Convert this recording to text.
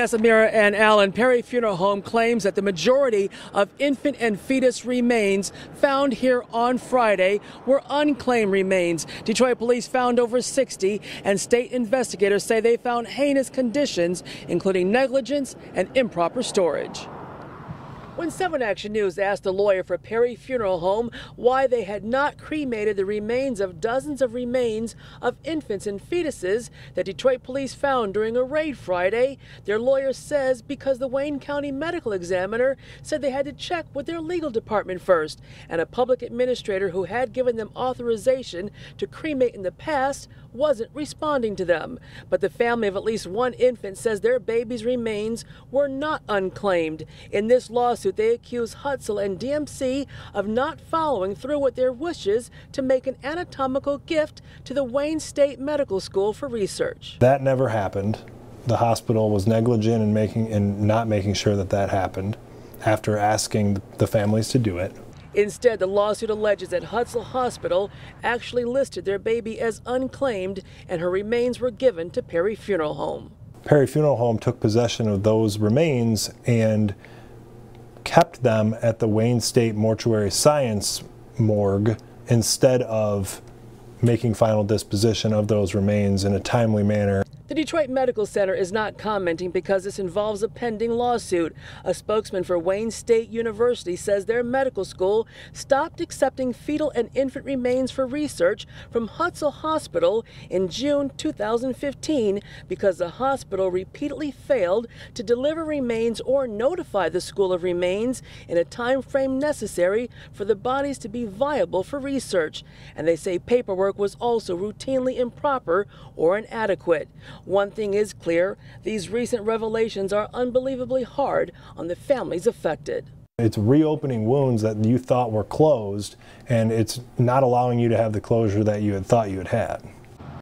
Casimira and Allen, Perry Funeral Home claims that the majority of infant and fetus remains found here on Friday were unclaimed remains. Detroit police found over 60, and state investigators say they found heinous conditions, including negligence and improper storage. When 7 Action News asked the lawyer for Perry Funeral Home why they had not cremated the remains of dozens of remains of infants and fetuses that Detroit police found during a raid Friday, their lawyer says because the Wayne County medical examiner said they had to check with their legal department first, and a public administrator who had given them authorization to cremate in the past wasn't responding to them. But the family of at least one infant says their baby's remains were not unclaimed. In this lawsuit, they accuse Hutzel and DMC of not following through with their wishes to make an anatomical gift to the Wayne State Medical School for research. That never happened. The hospital was negligent in not making sure that that happened after asking the families to do it. Instead, the lawsuit alleges that Hutzel Hospital actually listed their baby as unclaimed, and her remains were given to Perry Funeral Home. Perry Funeral Home took possession of those remains and kept them at the Wayne State Mortuary Science morgue instead of making final disposition of those remains in a timely manner. The Detroit Medical Center is not commenting because this involves a pending lawsuit. A spokesman for Wayne State University says their medical school stopped accepting fetal and infant remains for research from Hutzel Hospital in June 2015 because the hospital repeatedly failed to deliver remains or notify the school of remains in a time frame necessary for the bodies to be viable for research. And they say paperwork was also routinely improper or inadequate. One thing is clear, these recent revelations are unbelievably hard on the families affected. It's reopening wounds that you thought were closed, and it's not allowing you to have the closure that you had thought you had had.